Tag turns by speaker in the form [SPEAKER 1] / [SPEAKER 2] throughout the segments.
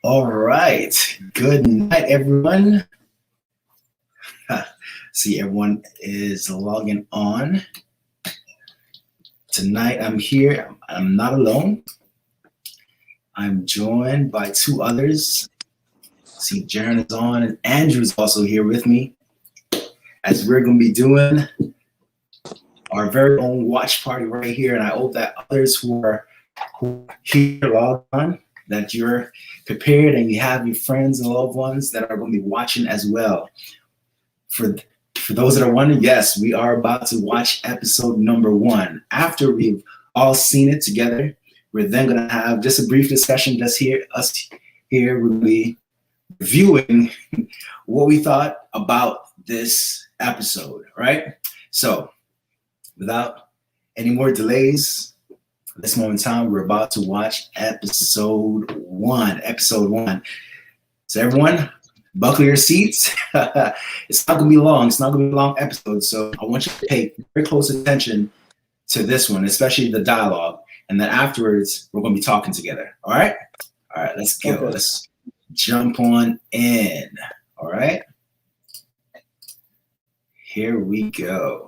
[SPEAKER 1] All right. Good night, everyone. See, everyone is logging on. Tonight, I'm here. I'm not alone. I'm joined by two others. See, Jaren is on, and Andrew's also here with me, as we're going to be doing our very own watch party right here. And I hope that others who are here logged on, that you're prepared and you have your friends and loved ones that are going to be watching as well. For those that are wondering, yes, we are about to watch episode number 1. After we've all seen it together, we're then going to have just a brief discussion just here. Us here will be reviewing what we thought about this episode, right? So without any more delays, at this moment in time, we're about to watch episode 1. So everyone, buckle your seats. It's not going to be long. It's not going to be a long episode. So I want you to pay very close attention to this one, especially the dialogue. And then afterwards, we're going to be talking together. All right? All right, let's go. Okay. Let's jump on in. All right? Here we go.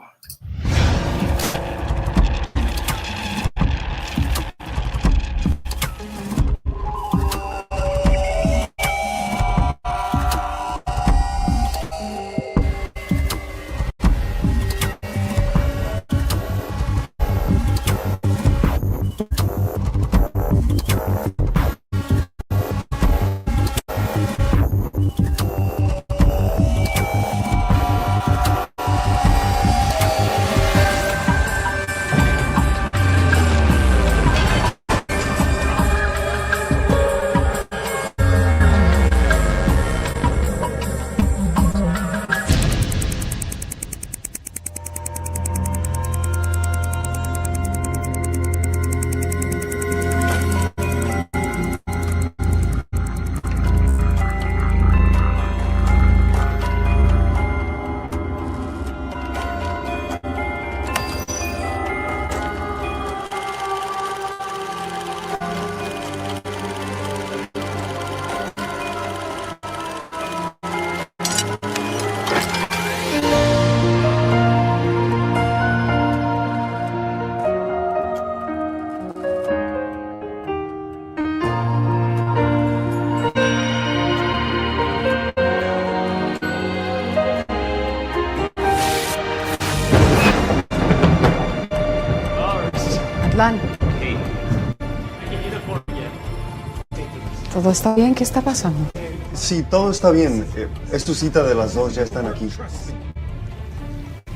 [SPEAKER 2] ¿Todo está bien? ¿Qué está pasando?
[SPEAKER 3] Sí, todo está bien. Es tu cita de las 2, ya están aquí.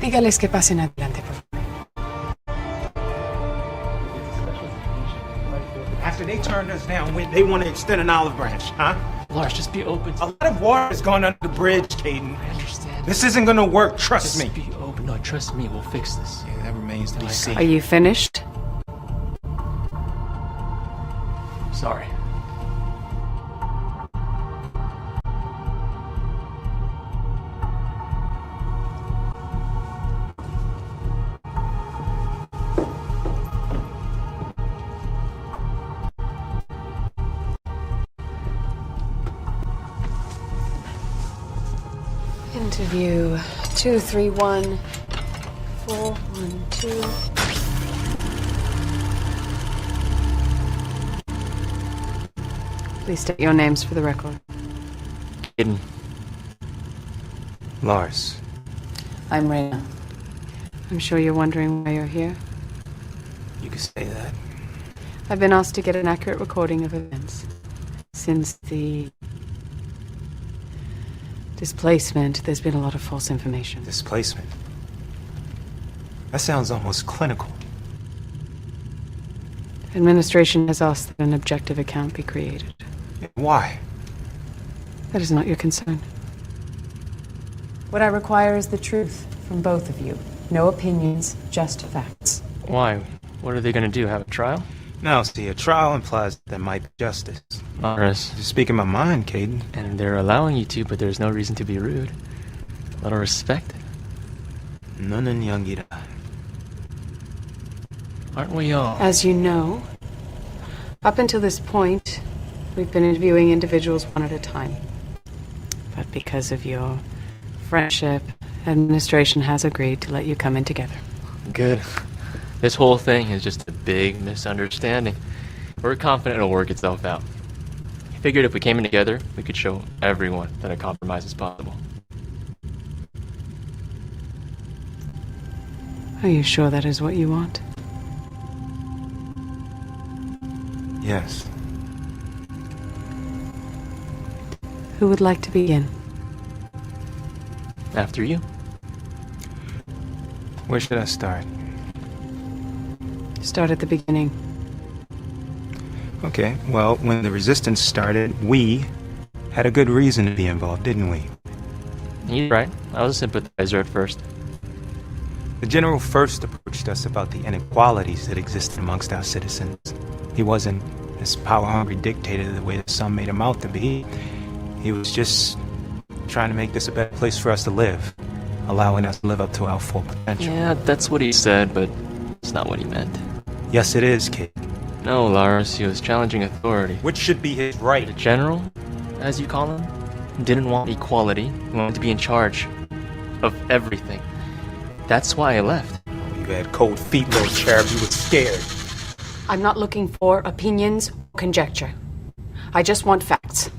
[SPEAKER 2] Dígales que pasen adelante, por favor.
[SPEAKER 4] After they turned us down, they want to extend an olive branch, huh?
[SPEAKER 5] Lars, just be open.
[SPEAKER 4] A lot of water has gone under the bridge, Caden.
[SPEAKER 5] I understand.
[SPEAKER 4] This isn't gonna work, trust me.
[SPEAKER 5] Just be open. No, trust me, we'll fix this.
[SPEAKER 4] Yeah, that remains to be seen.
[SPEAKER 2] Are you finished?
[SPEAKER 5] Sorry.
[SPEAKER 2] Interview 231 412. Please state your names for the record.
[SPEAKER 5] Aiden.
[SPEAKER 4] Lars.
[SPEAKER 2] I'm Reyna. I'm sure you're wondering why you're here.
[SPEAKER 4] You could say that.
[SPEAKER 2] I've been asked to get an accurate recording of events. Since the displacement, there's been a lot of false information.
[SPEAKER 4] Displacement? That sounds almost clinical.
[SPEAKER 2] Administration has asked that an objective account be created.
[SPEAKER 4] Why?
[SPEAKER 2] That is not your concern. What I require is the truth from both of you. No opinions, just facts.
[SPEAKER 5] Why? What are they gonna do, have a trial?
[SPEAKER 4] No, see, a trial implies that there might be justice.
[SPEAKER 5] Lars.
[SPEAKER 4] You're speaking my mind, Caden.
[SPEAKER 5] And they're allowing you to, but there's no reason to be rude. A little respect.
[SPEAKER 4] None in Youngira.
[SPEAKER 5] Aren't we all?
[SPEAKER 2] As you know, up until this point, We've been interviewing individuals one at a time. But because of your friendship, administration has agreed to let you come in together.
[SPEAKER 5] Good. This whole thing is just a big misunderstanding. We're confident it'll work itself out. We figured if we came in together, we could show everyone that a compromise is possible.
[SPEAKER 2] Are you sure that is what you want?
[SPEAKER 4] Yes.
[SPEAKER 2] Who would like to begin?
[SPEAKER 5] After you.
[SPEAKER 4] Where should I start?
[SPEAKER 2] Start at the beginning.
[SPEAKER 4] Okay, well, when the resistance started, we had a good reason to be involved, didn't we?
[SPEAKER 5] You're right. I was a sympathizer at first.
[SPEAKER 4] The general first approached us about the inequalities that existed amongst our citizens. He wasn't this power-hungry dictator the way that some made him out to be. He was just trying to make this a better place for us to live, allowing us to live up to our full potential.
[SPEAKER 5] Yeah, that's what he said, but it's not what he meant.
[SPEAKER 4] Yes, it is, kid.
[SPEAKER 5] No, Lars, he was challenging authority.
[SPEAKER 4] Which should be his right.
[SPEAKER 5] The general, as you call him, didn't want equality. He wanted to be in charge of everything. That's why I left.
[SPEAKER 4] You had cold feet, little cherub. You were scared.
[SPEAKER 2] I'm not looking for opinions or conjecture. I just want facts.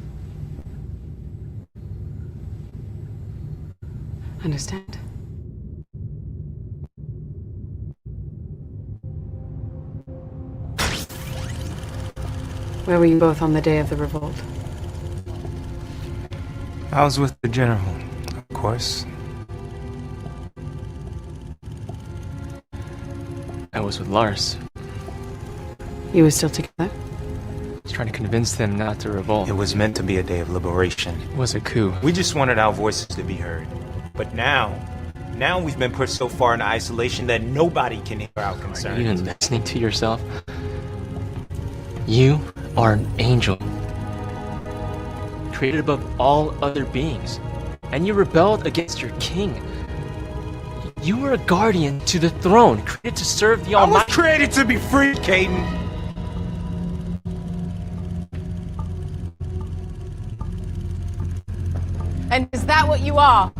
[SPEAKER 2] Understand? Where were you both on the day of the revolt?
[SPEAKER 4] I was with the general, of course.
[SPEAKER 5] I was with Lars.
[SPEAKER 2] You were still together?
[SPEAKER 5] I was trying to convince them not to revolt.
[SPEAKER 4] It was meant to be a day of liberation.
[SPEAKER 5] It was a coup.
[SPEAKER 4] We just wanted our voices to be heard. But now we've been pushed so far into isolation that nobody can hear our concerns.
[SPEAKER 5] Are you even listening to yourself? You are an angel, created above all other beings, and you rebelled against your king. You were a guardian to the throne, created to serve the Almighty.
[SPEAKER 4] I was created to be free, Caden.
[SPEAKER 2] And is that what you are?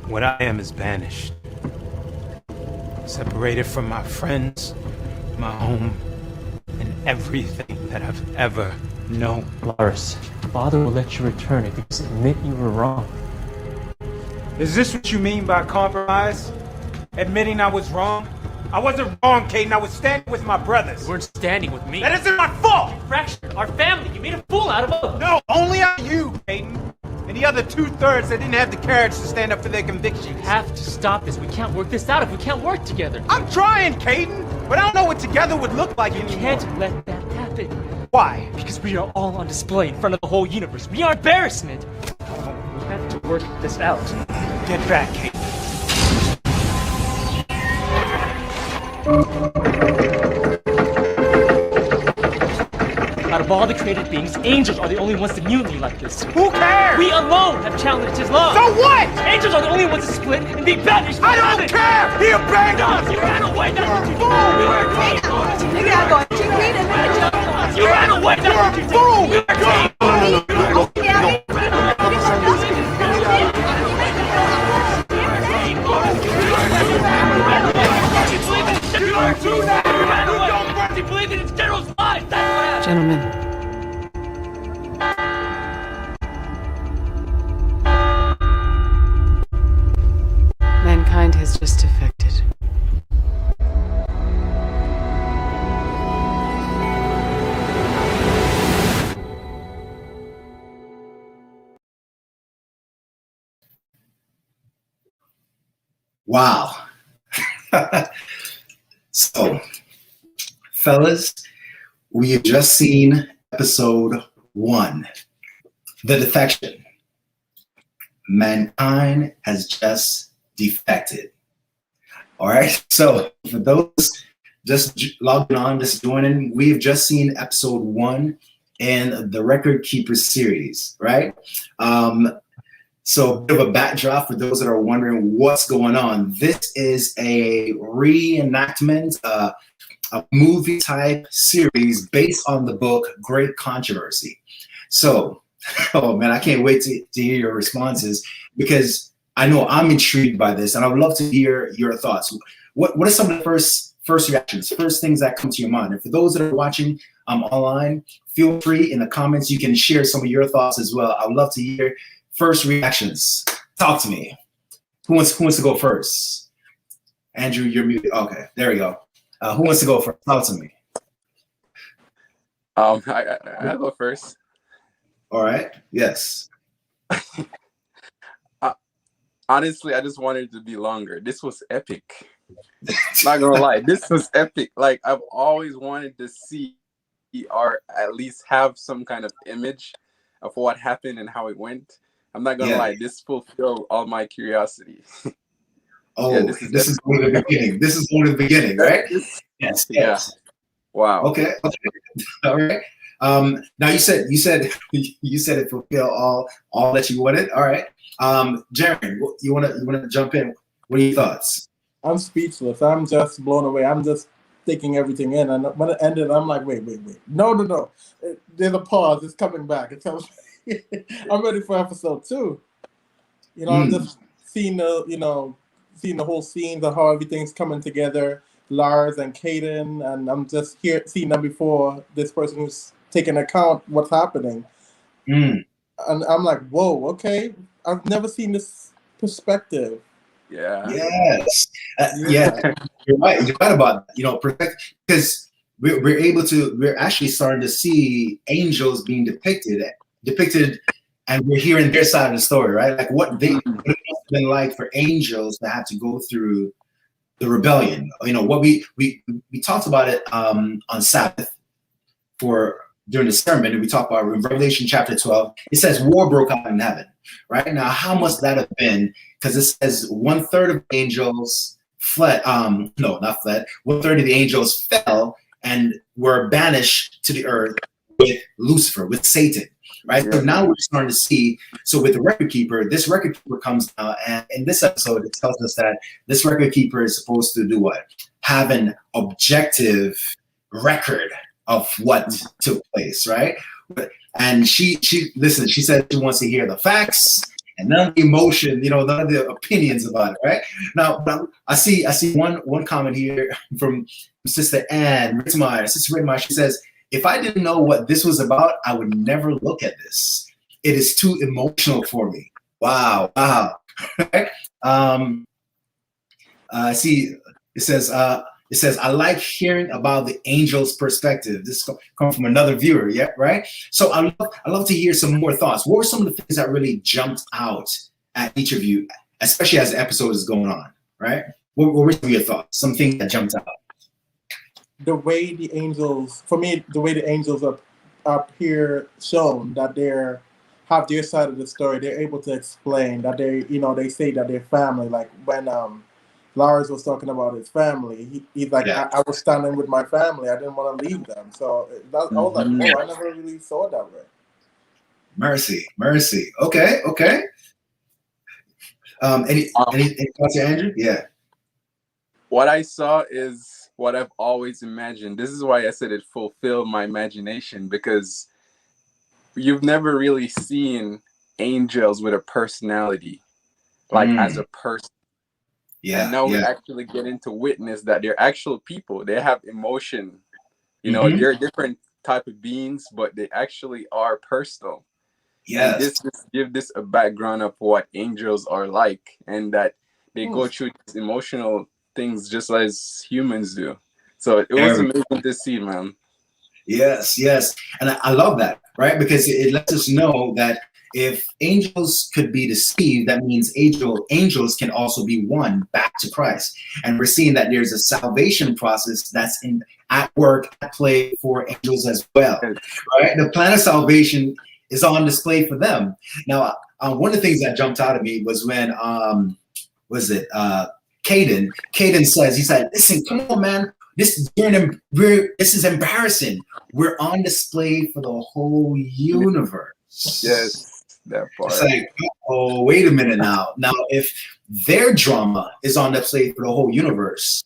[SPEAKER 4] What I am is banished. Separated from my friends, my home, and everything that I've ever known.
[SPEAKER 5] Lars, Father will let you return if you just admit you were wrong.
[SPEAKER 4] Is this what you mean by compromise? Admitting I was wrong? I wasn't wrong, Caden. I was standing with my brothers.
[SPEAKER 5] You weren't standing with me.
[SPEAKER 4] That isn't my fault!
[SPEAKER 5] You fractured our family. You made a fool out of us.
[SPEAKER 4] No, only out of you, Caden. And the other 2/3 that didn't have the courage to stand up for their convictions.
[SPEAKER 5] You have to stop this. We can't work this out if we can't work together.
[SPEAKER 4] I'm trying, Caden, but I don't know what together would look like
[SPEAKER 5] You
[SPEAKER 4] anymore.
[SPEAKER 5] can't let that happen.
[SPEAKER 4] Why?
[SPEAKER 5] Because we are all on display in front of the whole universe. We are embarrassment. We have to work this out.
[SPEAKER 4] Get back, Caden.
[SPEAKER 5] Out of all the created beings, angels are the only ones that knew me like this.
[SPEAKER 4] Who cares?
[SPEAKER 5] We alone have challenged his love.
[SPEAKER 4] So what?
[SPEAKER 5] Angels are the only ones that split and be banished.
[SPEAKER 4] I don't care! He abandoned us!
[SPEAKER 5] You ran away. That's what you
[SPEAKER 4] Fool!
[SPEAKER 5] You ran away. That's what you did.
[SPEAKER 4] Fool!
[SPEAKER 5] You ran away. You believed in its general's lies. That's what happened.
[SPEAKER 2] Gentlemen. Mankind has just defected.
[SPEAKER 1] Wow. So, fellas, we have just seen episode 1, The Defection. Mankind has just defected. All right. So, for those just logging on, just joining, we've just seen episode 1 in the Record Keeper series, right? So a bit of a backdrop for those that are wondering what's going on. This is a reenactment, a movie type series based on the book Great Controversy. So, oh man, I can't wait to hear your responses, because I know I'm intrigued by this, and I would love to hear your thoughts. What are some of the first reactions, first things that come to your mind? And for those that are watching online, feel free in the comments, you can share some of your thoughts as well. I would love to hear first reactions. Talk to me. Who wants to go first? Andrew, you're muted. Okay, there we go. Who wants to go first? Talk to me.
[SPEAKER 6] I'll go first.
[SPEAKER 1] All right. Yes.
[SPEAKER 6] Honestly, I just wanted it to be longer. This was epic. Not gonna lie, this was epic. Like, I've always wanted to see, or at least have some kind of image of what happened and how it went. I'm not gonna lie, this fulfilled all my curiosity.
[SPEAKER 1] Oh, yeah, this is one of the beginning. This is one of the beginning, right? Yes.
[SPEAKER 6] Yeah. Wow.
[SPEAKER 1] Okay. All right. Now you said it fulfilled all that you wanted. All right. Jaren, you wanna jump in? What are your thoughts?
[SPEAKER 7] I'm speechless. I'm just blown away. I'm just taking everything in. And when it ended, I'm like, wait. No. There's a pause. It's coming back. It tells me I'm ready for episode 2. You know, I'm just seeing the whole scene of how everything's coming together. Lars and Caden, and I'm just seeing them before this person who's taking account what's happening. And I'm like, whoa, okay. I've never seen this perspective.
[SPEAKER 6] Yeah.
[SPEAKER 1] Yes. Yeah. You're right. You're right about that. Because we're actually starting to see angels being depicted, and we're hearing their side of the story, right? Like what it must have been like for angels to have to go through the rebellion. What we talked about it on Sabbath during the sermon, and we talked about in Revelation chapter 12. It says war broke out in heaven, right? Now, how must that have been? Because it says 1/3 of the angels fled. No, not fled. 1/3 of the angels fell and were banished to the earth with Lucifer, with Satan, right? So now we're starting to see. So with the record keeper, this record keeper comes out, and in this episode, it tells us that this record keeper is supposed to do what? Have an objective record of what took place, right? And she listen, she said she wants to hear the facts and none of the emotion, none of the opinions about it, right? Now I see one comment here from Sister Ann Rittmeyer. Sister Rittmeyer, she says, if I didn't know what this was about, I would never look at this. It is too emotional for me. Wow. See, it says, I like hearing about the angel's perspective. This comes from another viewer, yeah, right? So I love to hear some more thoughts. What were some of the things that really jumped out at each of you, especially as the episode is going on, right? What were some of your thoughts? Some things that jumped out.
[SPEAKER 7] The way the angels are up here shown that have their side of the story, they're able to explain that they say that they're family. Like when Lars was talking about his family, he's like, I was standing with my family. I didn't want to leave them. So I was like, oh, I never really saw it that way.
[SPEAKER 1] Mercy. Okay. Any thoughts, Andrew? Yeah.
[SPEAKER 6] What I saw is what I've always imagined. This is why I said it fulfilled my imagination, because you've never really seen angels with a personality, like as a person. Yeah. And now we actually get to witness that they're actual people. They have emotion. They're different type of beings, but they actually are personal. Yes. And this just gives this a background of what angels are like, and that they go through these emotional things just as humans do. So it was amazing to see, man.
[SPEAKER 1] Yes. And I love that, right? Because it lets us know that if angels could be deceived, that means angels can also be won back to Christ. And we're seeing that there's a salvation process that's at work, at play for angels as well, right? The plan of salvation is on display for them. Now, one of the things that jumped out at me was when, Caden says, he said, listen, come on, man. This is embarrassing. We're on display for the whole universe.
[SPEAKER 6] Yes. That
[SPEAKER 1] It's
[SPEAKER 6] part.
[SPEAKER 1] like, oh, wait a minute now. Now, if their drama is on display for the whole universe,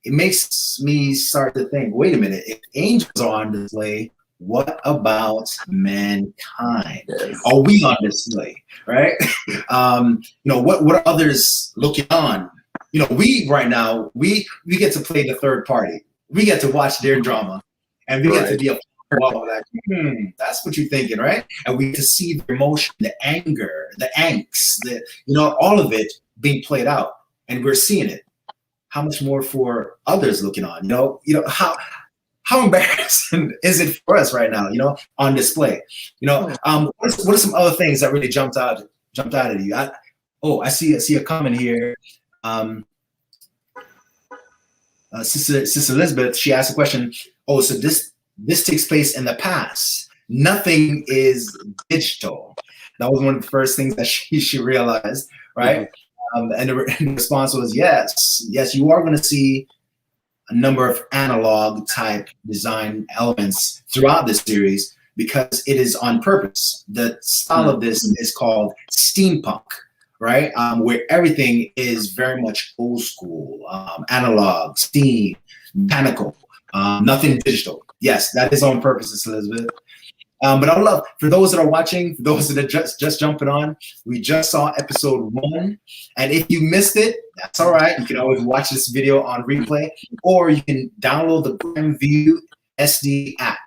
[SPEAKER 1] it makes me start to think, wait a minute, if angels are on display, what about mankind?
[SPEAKER 6] Yes.
[SPEAKER 1] Are we on display, right? What are others looking on? We right now, we get to play the third party. We get to watch their drama, and we get to
[SPEAKER 6] Right.
[SPEAKER 1] be a like, that's what you're thinking, right? And we get to see the emotion, the anger, the angst, all of it being played out, and we're seeing it. How much more for others looking on? How embarrassing is it for us right now? On display. What are some other things that really jumped out at you? I see a comment here. Sister Elizabeth, she asked a question. Oh, so this takes place in the past. Nothing is digital. That was one of the first things that she realized, right? And the response was yes, you are going to see a number of analog type design elements throughout this series because it is on purpose. The style of this is called steampunk, right? Where everything is very much old school, analog, steam, mechanical, nothing digital. Yes, that is on purpose, Elizabeth. But I would love, for those that are watching, for those that are just jumping on, we just saw episode 1. And if you missed it, that's all right. You can always watch this video on replay, or you can download the Prime View SD app.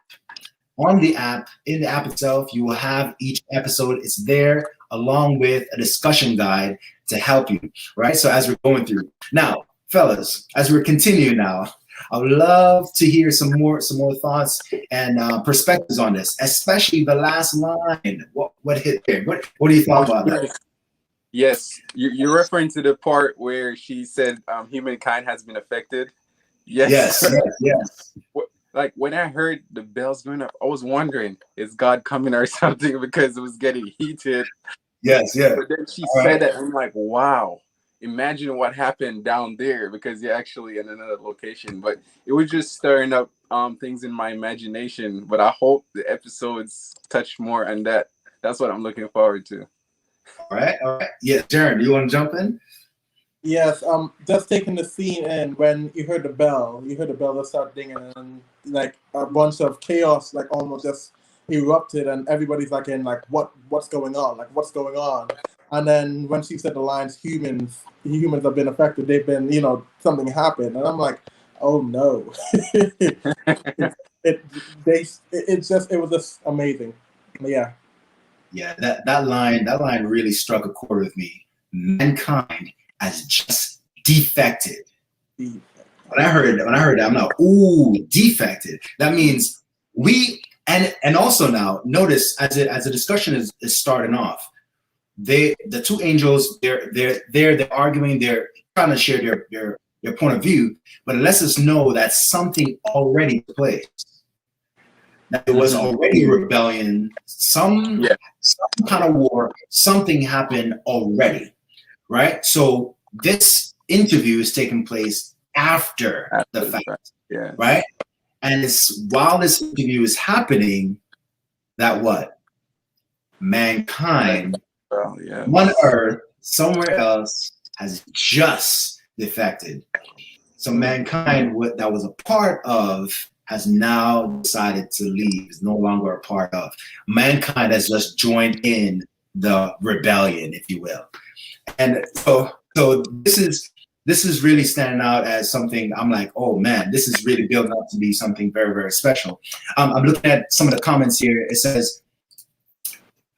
[SPEAKER 1] On the app, in the app itself, you will have each episode. It's there along with a discussion guide to help you, right? So as we're going through. Now, fellas, as we're continuing now, I would love to hear some more thoughts and perspectives on this, especially the last line. What hit there? What do you thought about that?
[SPEAKER 6] Yes, you're referring to the part where she said humankind has been affected. Yes.
[SPEAKER 1] Yes.
[SPEAKER 6] Like when I heard the bells going up, I was wondering, is God coming or something because it was getting heated.
[SPEAKER 1] Yes.
[SPEAKER 6] But then she said that, I'm like, wow. Imagine what happened down there because you're actually in another location. But it was just stirring up things in my imagination. But I hope the episodes touch more on that. That's what I'm looking forward to.
[SPEAKER 1] All right. Yeah, Darren, do you want to jump in?
[SPEAKER 7] Yes, just taking the scene in when you heard the bell that start dinging, and like a bunch of chaos, like almost just erupted, and everybody's like in like what's going on, like what's going on. And then when she said the lines, humans have been affected, they've been, something happened, and I'm like, oh no. it was just amazing. Yeah.
[SPEAKER 1] Yeah, that line really struck a chord with me. Mankind has just defected. When I heard that, I'm like, ooh, defected. That means we and also now notice as the discussion is starting off, the two angels they're arguing, they're trying to share their point of view, but it lets us know that something already took place. That there was already a rebellion, some kind of war, something happened already, right? So this interview is taking place after the fact, right? And it's while this interview is happening that mankind on Earth, somewhere else, has just defected. So mankind, that was a part of, has now decided to leave, is no longer a part of. Mankind has just joined in the rebellion, if you will. And so this is really standing out as something. I'm like, oh man, this is really building up to be something very, very special. I'm looking at some of the comments here. It says,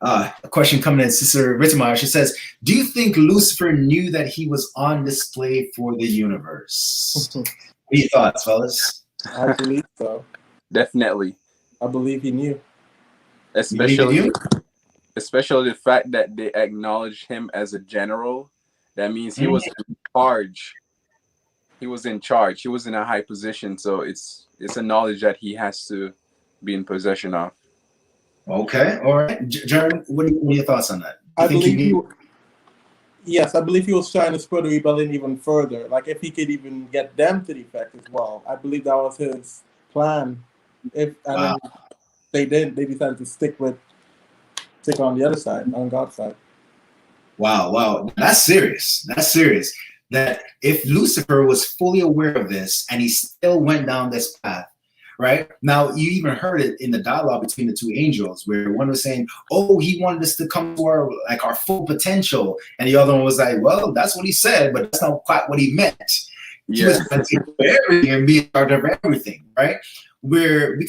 [SPEAKER 1] a question coming in, Sister Rittemar. She says, do you think Lucifer knew that he was on display for the universe? What are your thoughts, fellas?
[SPEAKER 7] I believe so.
[SPEAKER 6] Definitely.
[SPEAKER 7] I believe he knew.
[SPEAKER 6] Especially the fact that they acknowledged him as a general. That means he was in charge. He was in charge. He was in a high position. So it's a knowledge that he has to be in possession of.
[SPEAKER 1] Okay, all right. Jared, what are your thoughts on that?
[SPEAKER 7] I believe he was trying to spread the rebellion even further. Like if he could even get them to defect as well. I believe that was his plan. Then they didn't. They decided to stick with take on the other side, on God's side.
[SPEAKER 1] Wow. That's serious. That if Lucifer was fully aware of this and he still went down this path, right? Now, you even heard it in the dialogue between the two angels where one was saying, oh, he wanted us to come to our full potential. And the other one was like, well, that's what he said, but that's not quite what he meant. He was going to take everything and be in charge of everything, right? Where we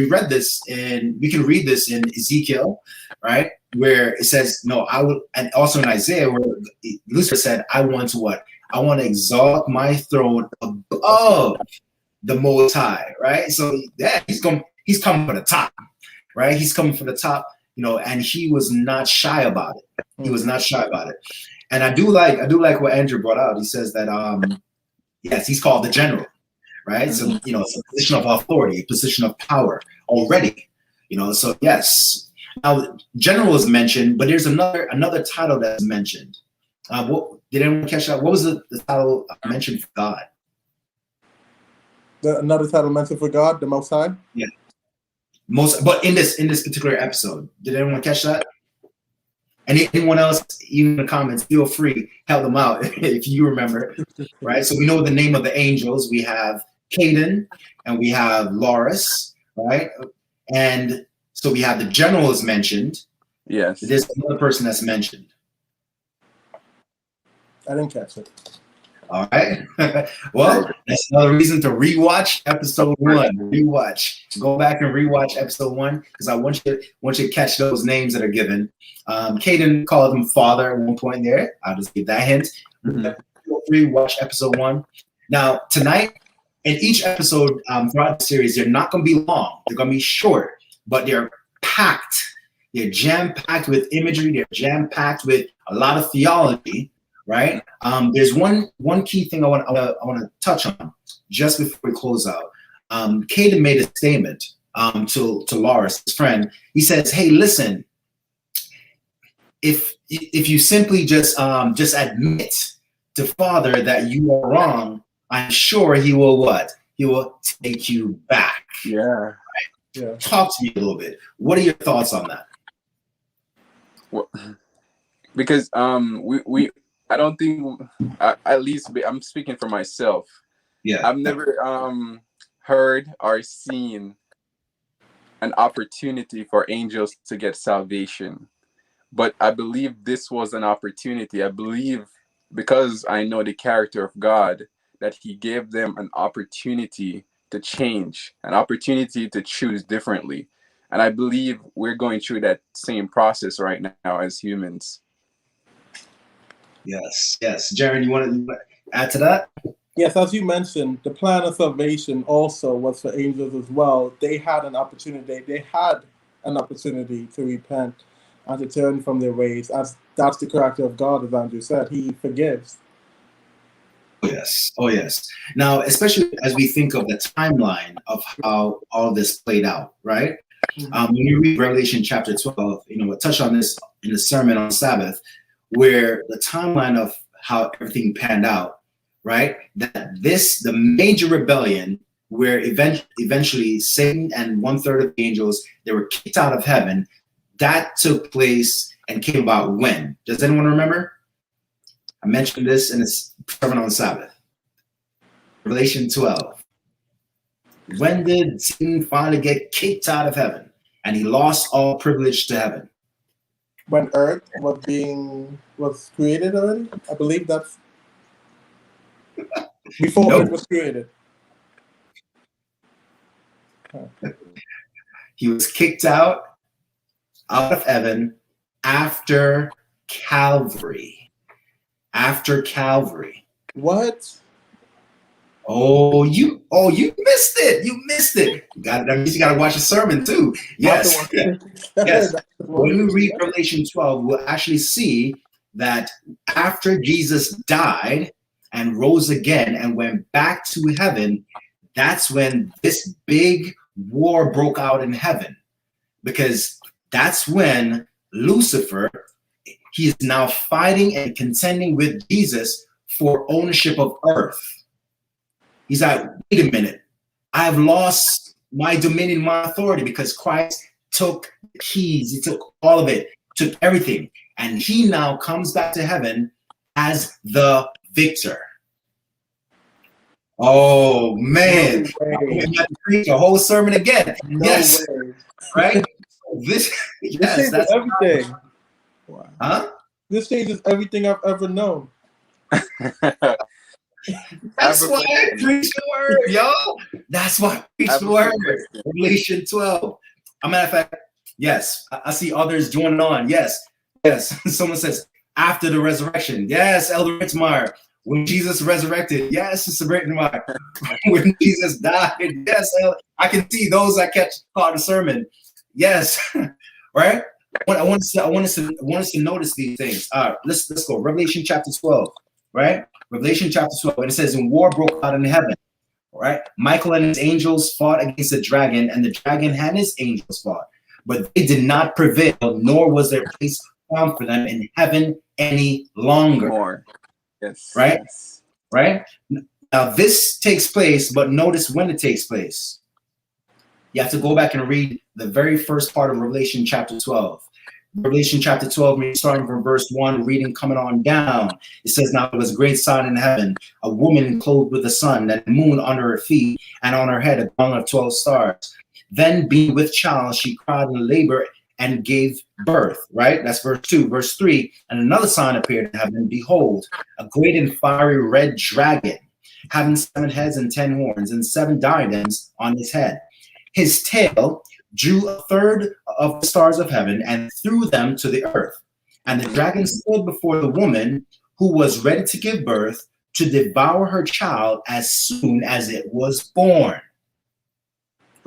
[SPEAKER 1] read this, and we can read this in Ezekiel, right? Where it says, no, I would, and also in Isaiah, where Lucifer said, I want to what? I want to exalt my throne above the Most High, right? So yeah, he's coming for the top, right? He's coming for the top, and he was not shy about it. He was not shy about it. And I do like what Andrew brought out. He says that yes, he's called the general, right? So it's a position of authority, a position of power already, so yes. Now general is mentioned, but there's another title that's mentioned. What did anyone catch that? What was the title mentioned for God?
[SPEAKER 7] Another title mentioned for God, the Most High?
[SPEAKER 1] Yeah. But in this particular episode, did anyone catch that? And anyone else, even in the comments, feel free, help them out if you remember, right? So we know the name of the angels. We have Caden and we have Loris, right? And so we have the general is mentioned.
[SPEAKER 6] Yes.
[SPEAKER 1] There's another person that's mentioned.
[SPEAKER 7] I didn't catch it.
[SPEAKER 1] All right. Well, that's another reason to rewatch episode 1. Go back and rewatch episode 1 because I want you to catch those names that are given. Caden called him father at one point there. I'll just give that hint. Feel free to watch episode 1. Now tonight, in each episode throughout the series, they're not going to be long. They're going to be short, but they're packed. They're jam-packed with imagery. They're jam-packed with a lot of theology. Right. There's one key thing I want to touch on just before we close out. Caden made a statement to Loris, his friend. He says, "Hey, listen. If you simply just admit to Father that you are wrong, I'm sure he will what? He will take you back."
[SPEAKER 6] Yeah.
[SPEAKER 1] Right?
[SPEAKER 7] Yeah.
[SPEAKER 1] Talk to me a little bit. What are your thoughts on that?
[SPEAKER 6] Well, because we I don't think, at least I'm speaking for myself.
[SPEAKER 1] Yeah.
[SPEAKER 6] I've never heard or seen an opportunity for angels to get salvation. But I believe this was an opportunity. I believe because I know the character of God, that he gave them an opportunity to change, an opportunity to choose differently. And I believe we're going through that same process right now as humans.
[SPEAKER 1] Yes. Jaron, you want to add to that?
[SPEAKER 7] Yes, as you mentioned, the plan of salvation also was for angels as well. They had an opportunity. They had an opportunity to repent and to turn from their ways. As that's the character of God, as Andrew said, he forgives.
[SPEAKER 1] Oh yes. Now, especially as we think of the timeline of how all this played out, right? When you read Revelation chapter 12, we'll touch on this in the sermon on Sabbath, where the timeline of how everything panned out, right? That the major rebellion, where eventually Satan and 1/3 of the angels, they were kicked out of heaven, that took place and came about when? Does anyone remember? I mentioned this in a sermon on Sabbath. Revelation 12. When did Satan finally get kicked out of heaven and he lost all privilege to heaven?
[SPEAKER 7] When Earth was created already? I believe that's before Earth was created.
[SPEAKER 1] He was kicked out of heaven after Calvary.
[SPEAKER 7] What?
[SPEAKER 1] Oh, you missed it. You missed it. That means you got to watch the sermon too. Yes. Yes. When we read Revelation 12, we'll actually see that after Jesus died and rose again and went back to heaven, that's when this big war broke out in heaven. Because that's when Lucifer, he is now fighting and contending with Jesus for ownership of earth. He's like, wait a minute, I've lost my dominion, my authority because Christ took the keys, he took all of it, took everything. And he now comes back to heaven as the victor. Oh man, we have to preach a whole sermon again. Yes, right? This yes, that's
[SPEAKER 7] everything. Wow.
[SPEAKER 1] Huh?
[SPEAKER 7] This changes everything I've ever known.
[SPEAKER 1] That's why I preach the word, yo. That's why I preach the word. Revelation 12. A matter of fact, yes, I see others joining on. Yes. Someone says after the resurrection. Yes, Elder Ritzmeyer. When Jesus resurrected. Yes, Sister Ritzmeyer. When Jesus died. Yes, I can see those that caught the sermon. Yes, right. I want us to notice these things. Let's go. Revelation chapter 12. Right. Revelation chapter 12, and it says, and war broke out in heaven, right? Michael and his angels fought against the dragon, and the dragon and his angels fought, but they did not prevail, nor was there place found for them in heaven any longer.
[SPEAKER 6] Yes.
[SPEAKER 1] Right?
[SPEAKER 6] Yes.
[SPEAKER 1] Right? Now, this takes place, but notice when it takes place. You have to go back and read the very first part of Revelation chapter 12. Revelation chapter 12, starting from verse 1, reading coming on down. It says, now there was a great sign in heaven, a woman clothed with the sun, and the moon under her feet, and on her head a crown of 12 stars. Then being with child, she cried in labor and gave birth, right? That's verse 2. Verse 3, and another sign appeared in heaven. Behold, a great and fiery red dragon, having 7 heads and 10 horns, and 7 diadems on his head. His tail drew a third of the stars of heaven and threw them to the earth. And the dragon stood before the woman who was ready to give birth to devour her child as soon as it was born.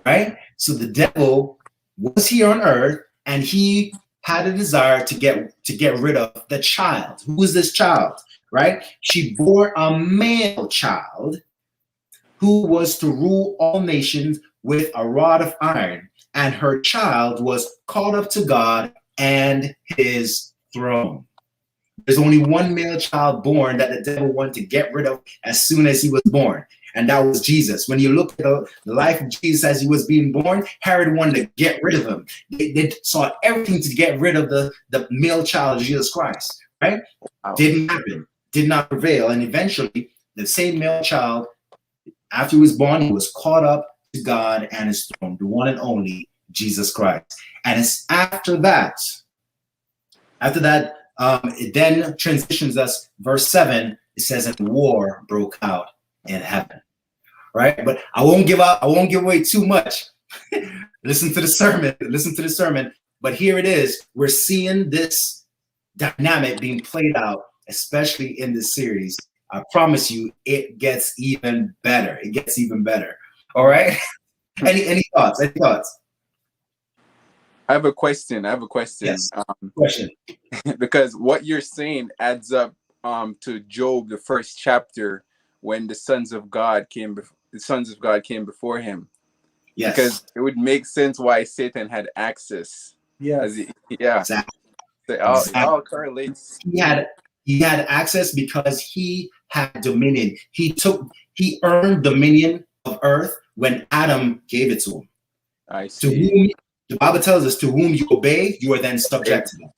[SPEAKER 1] Right? So the devil was here on earth, and he had a desire to get rid of the child. Who was this child? Right? She bore a male child who was to rule all nations with a rod of iron. And her child was caught up to God and his throne. There's only one male child born that the devil wanted to get rid of as soon as he was born, and that was Jesus. When you look at the life of Jesus as he was being born, Herod wanted to get rid of him. They sought everything to get rid of the male child of Jesus Christ, right? Wow. Didn't happen, did not prevail, and eventually the same male child, after he was born, he was caught up to God and his throne, the one and only Jesus Christ. And it's after that, it then transitions us, verse 7, it says that war broke out in heaven. Right? But I won't give away too much. Listen to the sermon. But here it is. We're seeing this dynamic being played out, especially in this series. I promise you, it gets even better. All right. Any thoughts?
[SPEAKER 6] I have a question.
[SPEAKER 1] Yes. Question.
[SPEAKER 6] Because what you're saying adds up to Job, the first chapter, when the sons of God came before him.
[SPEAKER 1] Yes.
[SPEAKER 6] Because it would make sense why Satan had access.
[SPEAKER 7] Yes.
[SPEAKER 6] Exactly. It all correlates.
[SPEAKER 1] He had access because he had dominion. He earned dominion of earth when Adam gave it to him.
[SPEAKER 6] I see.
[SPEAKER 1] To whom the Bible tells us, to whom you obey, you are then subject to them.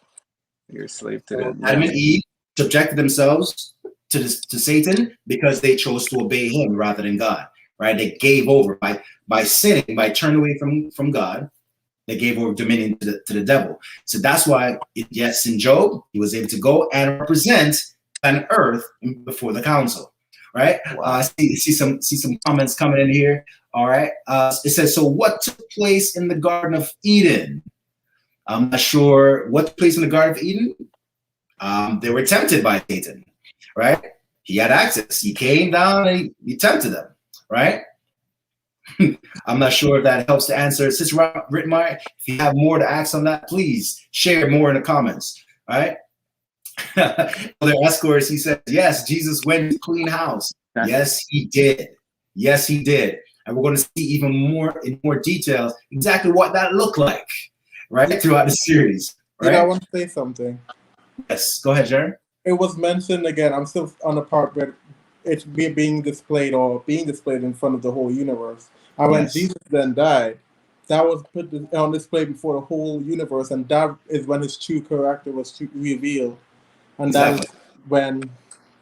[SPEAKER 6] You're a slave to them.
[SPEAKER 1] Adam and Eve subjected themselves to Satan because they chose to obey him rather than God. Right? They gave over by sinning, by turning away from God. They gave over dominion to the devil. So that's why, yes, in Job, he was able to go and represent an earth before the council. Right?
[SPEAKER 6] Wow.
[SPEAKER 1] I see some comments coming in here. All right. It says, so what took place in the Garden of Eden? I'm not sure what took place in the Garden of Eden. They were tempted by Satan, right? He had access. He came down and he tempted them, right? I'm not sure if that helps to answer. Sister Rittmeyer, if you have more to ask on that, please share more in the comments, right? Other Escorts, he says, yes, Jesus went to clean house. Yes, he did. Yes, he did. And we're going to see even more in more details exactly what that looked like, right, throughout the series. Right?
[SPEAKER 7] I want to say something.
[SPEAKER 1] Yes, go ahead, Jaron.
[SPEAKER 7] It was mentioned again. I'm still on the part where it's being displayed in front of the whole universe. And when Jesus then died, that was put on display before the whole universe, and that is when his true character was revealed, and that is when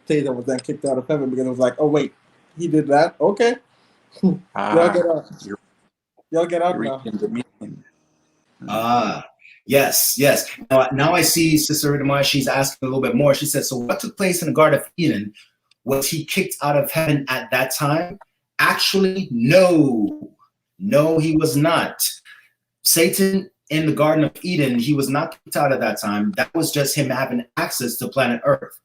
[SPEAKER 7] Tatum was then kicked out of heaven because it was like, oh wait, he did that? Okay, y'all get out. Y'all get out now.
[SPEAKER 1] Yes. Now I see Sister Ridamai, she's asking a little bit more. She says, so what took place in the Garden of Eden? Was he kicked out of heaven at that time? Actually, no, he was not. Satan in the Garden of Eden, he was not kicked out at that time. That was just him having access to planet Earth,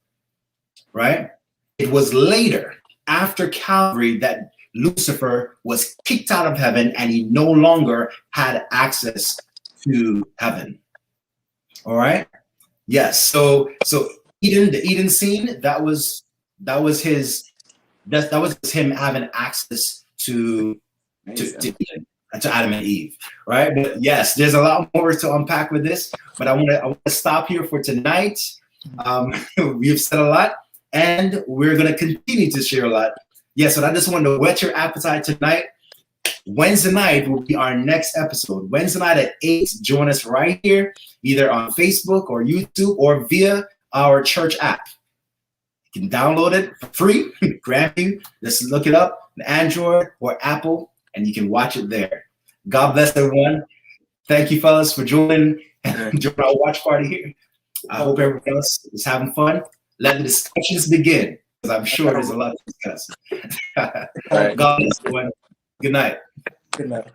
[SPEAKER 1] right? It was later, after Calvary, that Lucifer was kicked out of heaven and he no longer had access to heaven. All right. Yes. So Eden, the Eden scene, that was him having access to Eden, to Adam and Eve. Right. But yes, there's a lot more to unpack with this. But I want to stop here for tonight. We've said a lot, and we're going to continue to share a lot. Yes. So I just want to whet your appetite tonight. Wednesday night will be our next episode. Wednesday night at 8, join us right here, either on Facebook or YouTube or via our church app. You can download it for free, grab you. Just look it up on Android or Apple, and you can watch it there. God bless everyone. Thank you, fellas, for joining our watch party here. I hope everyone else is having fun. Let the discussions begin, because I'm sure there's a lot to discuss.
[SPEAKER 6] Right.
[SPEAKER 1] God bless everyone. Good night.
[SPEAKER 7] Good night.